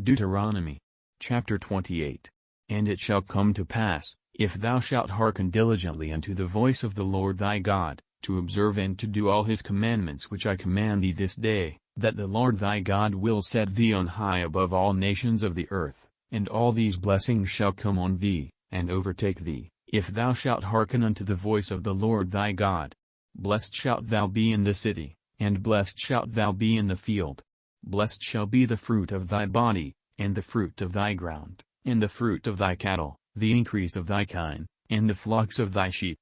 Deuteronomy chapter 28. And it shall come to pass, if thou shalt hearken diligently unto the voice of the Lord thy God, to observe and to do all his commandments which I command thee this day, that the Lord thy God will set thee on high above all nations of the earth, and all these blessings shall come on thee, and overtake thee, if thou shalt hearken unto the voice of the Lord thy God. Blessed shalt thou be in the city, and blessed shalt thou be in the field. Blessed shall be the fruit of thy body, and the fruit of thy ground, and the fruit of thy cattle, the increase of thy kine, and the flocks of thy sheep.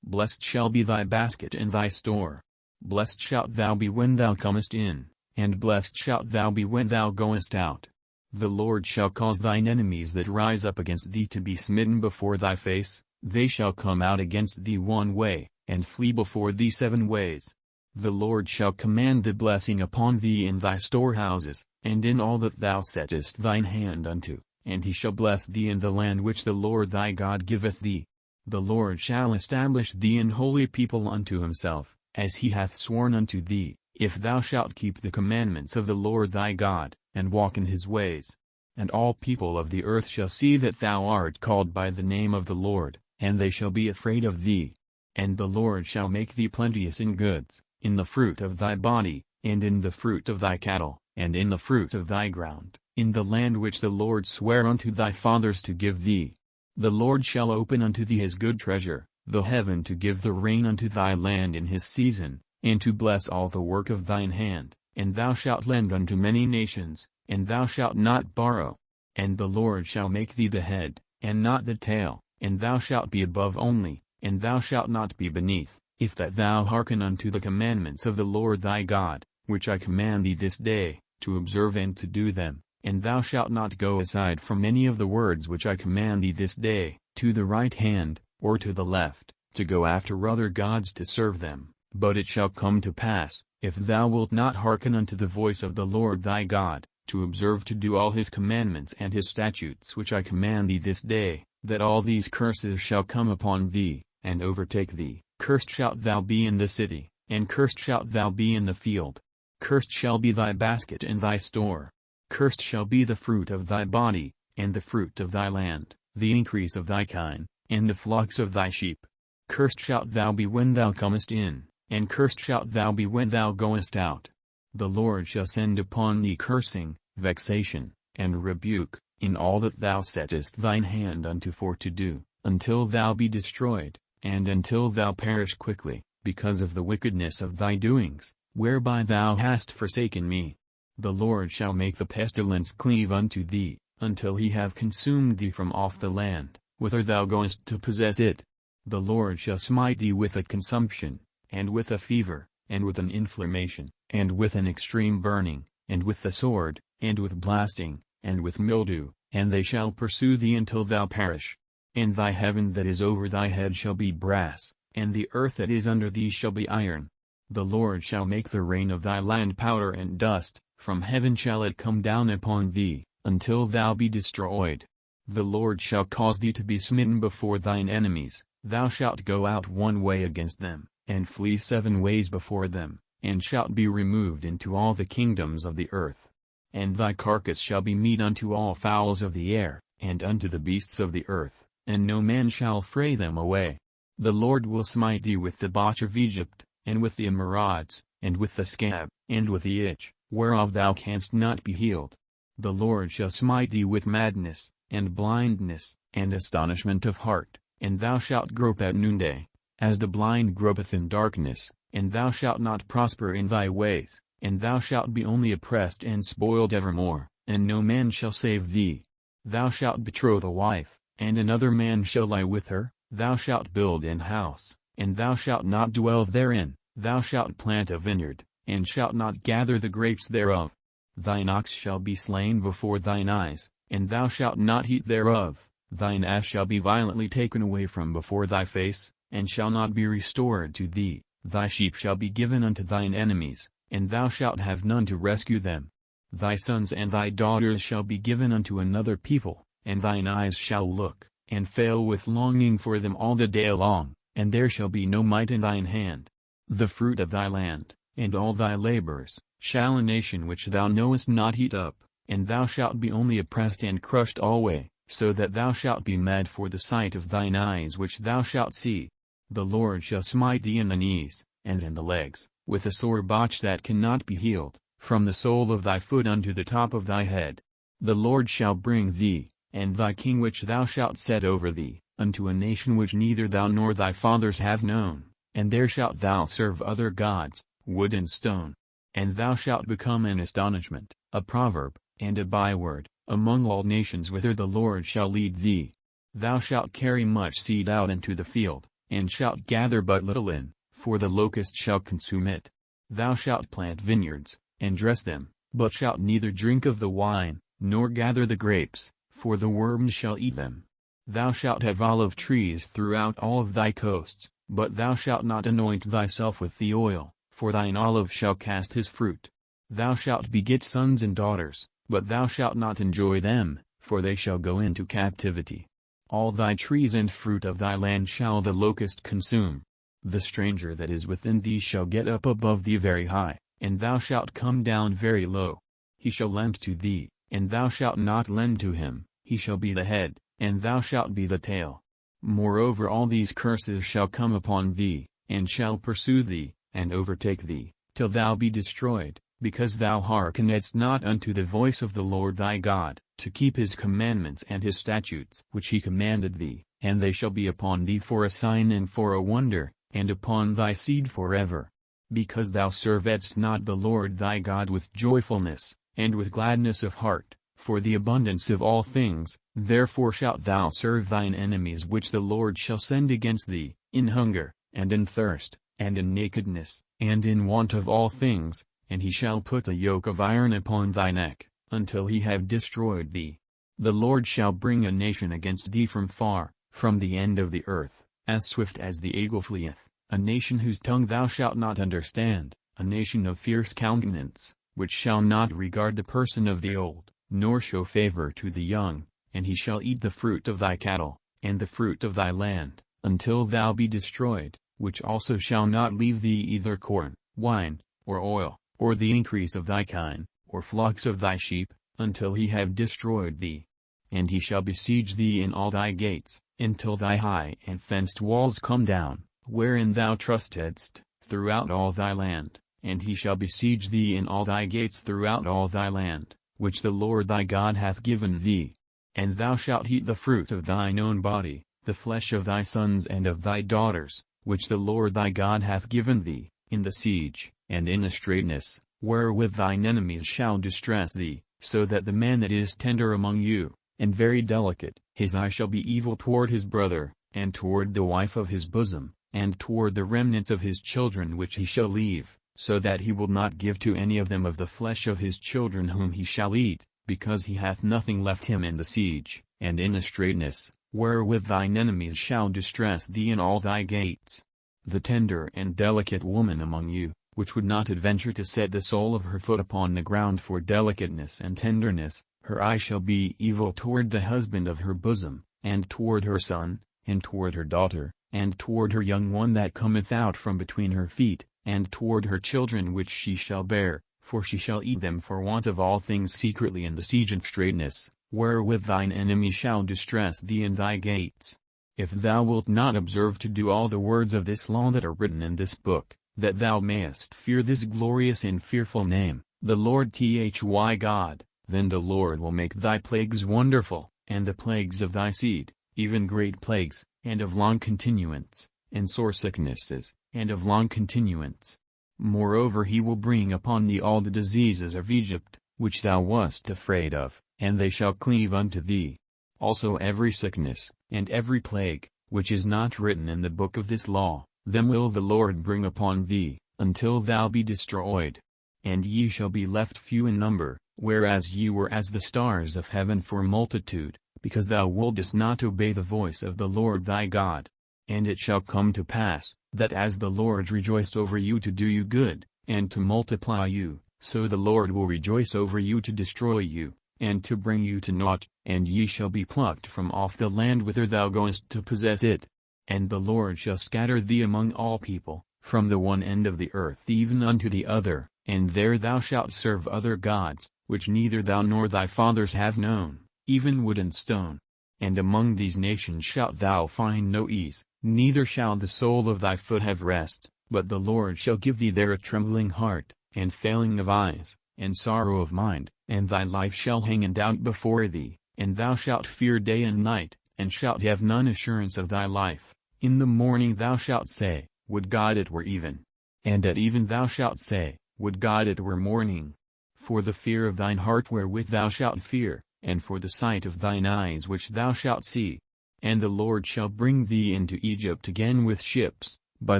Blessed shall be thy basket and thy store. Blessed shalt thou be when thou comest in, and blessed shalt thou be when thou goest out. The Lord shall cause thine enemies that rise up against thee to be smitten before thy face. They shall come out against thee one way, and flee before thee 7 ways. The Lord shall command the blessing upon thee in thy storehouses, and in all that thou settest thine hand unto, and he shall bless thee in the land which the Lord thy God giveth thee. The Lord shall establish thee an holy people unto himself, as he hath sworn unto thee, if thou shalt keep the commandments of the Lord thy God, and walk in his ways. And all people of the earth shall see that thou art called by the name of the Lord, and they shall be afraid of thee. And the Lord shall make thee plenteous in goods, in the fruit of thy body, and in the fruit of thy cattle, and in the fruit of thy ground, in the land which the Lord sware unto thy fathers to give thee. The Lord shall open unto thee his good treasure, the heaven to give the rain unto thy land in his season, and to bless all the work of thine hand, and thou shalt lend unto many nations, and thou shalt not borrow. And the Lord shall make thee the head, and not the tail, and thou shalt be above only, and thou shalt not be beneath, if that thou hearken unto the commandments of the Lord thy God, which I command thee this day, to observe and to do them. And thou shalt not go aside from any of the words which I command thee this day, to the right hand, or to the left, to go after other gods to serve them. But it shall come to pass, if thou wilt not hearken unto the voice of the Lord thy God, to observe to do all his commandments and his statutes which I command thee this day, that all these curses shall come upon thee, and overtake thee. Cursed shalt thou be in the city, and cursed shalt thou be in the field. Cursed shall be thy basket and thy store. Cursed shall be the fruit of thy body, and the fruit of thy land, the increase of thy kine, and the flocks of thy sheep. Cursed shalt thou be when thou comest in, and cursed shalt thou be when thou goest out. The Lord shall send upon thee cursing, vexation, and rebuke, in all that thou settest thine hand unto for to do, until thou be destroyed, and until thou perish quickly, because of the wickedness of thy doings, whereby thou hast forsaken me. The Lord shall make the pestilence cleave unto thee, until he have consumed thee from off the land, whither thou goest to possess it. The Lord shall smite thee with a consumption, and with a fever, and with an inflammation, and with an extreme burning, and with the sword, and with blasting, and with mildew, and they shall pursue thee until thou perish. And thy heaven that is over thy head shall be brass, and the earth that is under thee shall be iron. The Lord shall make the rain of thy land powder and dust, from heaven shall it come down upon thee, until thou be destroyed. The Lord shall cause thee to be smitten before thine enemies. Thou shalt go out one way against them, and flee 7 ways before them, and shalt be removed into all the kingdoms of the earth. And thy carcass shall be meat unto all fowls of the air, and unto the beasts of the earth, and no man shall fray them away. The Lord will smite thee with the botch of Egypt, and with the emerods, and with the scab, and with the itch, whereof thou canst not be healed. The Lord shall smite thee with madness, and blindness, and astonishment of heart, and thou shalt grope at noonday, as the blind gropeth in darkness, and thou shalt not prosper in thy ways, and thou shalt be only oppressed and spoiled evermore, and no man shall save thee. Thou shalt betroth a wife, and another man shall lie with her. Thou shalt build an house, and thou shalt not dwell therein. Thou shalt plant a vineyard, and shalt not gather the grapes thereof. Thine ox shall be slain before thine eyes, and thou shalt not eat thereof. Thine ass shall be violently taken away from before thy face, and shall not be restored to thee. Thy sheep shall be given unto thine enemies, and thou shalt have none to rescue them. Thy sons and thy daughters shall be given unto another people, and thine eyes shall look, and fail with longing for them all the day long, and there shall be no might in thine hand. The fruit of thy land, and all thy labors, shall a nation which thou knowest not eat up, and thou shalt be only oppressed and crushed alway, so that thou shalt be mad for the sight of thine eyes which thou shalt see. The Lord shall smite thee in the knees, and in the legs, with a sore botch that cannot be healed, from the sole of thy foot unto the top of thy head. The Lord shall bring thee, and thy king which thou shalt set over thee, unto a nation which neither thou nor thy fathers have known, and there shalt thou serve other gods, wood and stone. And thou shalt become an astonishment, a proverb, and a byword, among all nations whither the Lord shall lead thee. Thou shalt carry much seed out into the field, and shalt gather but little in, for the locust shall consume it. Thou shalt plant vineyards, and dress them, but shalt neither drink of the wine, nor gather the grapes, for the worms shall eat them. Thou shalt have olive trees throughout all of thy coasts, but thou shalt not anoint thyself with the oil, for thine olive shall cast his fruit. Thou shalt beget sons and daughters, but thou shalt not enjoy them, for they shall go into captivity. All thy trees and fruit of thy land shall the locust consume. The stranger that is within thee shall get up above thee very high, and thou shalt come down very low. He shall lend to thee, and thou shalt not lend to him. He shall be the head, and thou shalt be the tail. Moreover all these curses shall come upon thee, and shall pursue thee, and overtake thee, till thou be destroyed, because thou hearkenedst not unto the voice of the Lord thy God, to keep his commandments and his statutes which he commanded thee, and they shall be upon thee for a sign and for a wonder, and upon thy seed forever. Because thou servedst not the Lord thy God with joyfulness, and with gladness of heart, for the abundance of all things, therefore shalt thou serve thine enemies which the Lord shall send against thee, in hunger, and in thirst, and in nakedness, and in want of all things, and he shall put a yoke of iron upon thy neck, until he have destroyed thee. The Lord shall bring a nation against thee from far, from the end of the earth, as swift as the eagle fleeth, a nation whose tongue thou shalt not understand, a nation of fierce countenance, which shall not regard the person of the old, nor show favor to the young, and he shall eat the fruit of thy cattle, and the fruit of thy land, until thou be destroyed, which also shall not leave thee either corn, wine, or oil, or the increase of thy kine, or flocks of thy sheep, until he have destroyed thee. And he shall besiege thee in all thy gates, until thy high and fenced walls come down, wherein thou trustedst, throughout all thy land, and he shall besiege thee in all thy gates throughout all thy land, which the Lord thy God hath given thee. And thou shalt eat the fruit of thine own body, the flesh of thy sons and of thy daughters, which the Lord thy God hath given thee, in the siege, and in the straitness, wherewith thine enemies shall distress thee, so that the man that is tender among you, and very delicate, his eye shall be evil toward his brother, and toward the wife of his bosom, and toward the remnant of his children which he shall leave, so that he will not give to any of them of the flesh of his children whom he shall eat, because he hath nothing left him in the siege, and in the straitness, wherewith thine enemies shall distress thee in all thy gates. The tender and delicate woman among you, which would not adventure to set the sole of her foot upon the ground for delicateness and tenderness, her eye shall be evil toward the husband of her bosom, and toward her son, and toward her daughter, and toward her young one that cometh out from between her feet, and toward her children which she shall bear, for she shall eat them for want of all things secretly in the siege and straitness, wherewith thine enemy shall distress thee in thy gates. If thou wilt not observe to do all the words of this law that are written in this book, that thou mayest fear this glorious and fearful name, the Lord thy God, then the Lord will make thy plagues wonderful, and the plagues of thy seed, even great plagues, and of long continuance, and sore sicknesses, and of long continuance. Moreover he will bring upon thee all the diseases of Egypt, which thou wast afraid of, and they shall cleave unto thee. Also every sickness, and every plague, which is not written in the book of this law, them will the Lord bring upon thee, until thou be destroyed. And ye shall be left few in number, whereas ye were as the stars of heaven for multitude, because thou wouldest not obey the voice of the Lord thy God. And it shall come to pass, that as the Lord rejoiced over you to do you good, and to multiply you, so the Lord will rejoice over you to destroy you, and to bring you to naught, and ye shall be plucked from off the land whither thou goest to possess it. And the Lord shall scatter thee among all people, from the one end of the earth even unto the other, and there thou shalt serve other gods, which neither thou nor thy fathers have known, even wood and stone. And among these nations shalt thou find no ease, neither shall the sole of thy foot have rest, but the Lord shall give thee there a trembling heart, and failing of eyes, and sorrow of mind, and thy life shall hang in doubt before thee, and thou shalt fear day and night, and shalt have none assurance of thy life. In the morning thou shalt say, Would God it were even. And at even thou shalt say, Would God it were morning. For the fear of thine heart wherewith thou shalt fear, and for the sight of thine eyes which thou shalt see. And the Lord shall bring thee into Egypt again with ships, by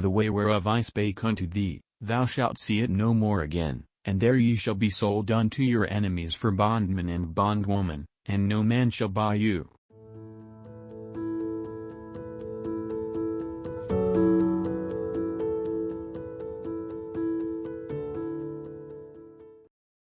the way whereof I spake unto thee, thou shalt see it no more again, and there ye shall be sold unto your enemies for bondmen and bondwoman, and no man shall buy you.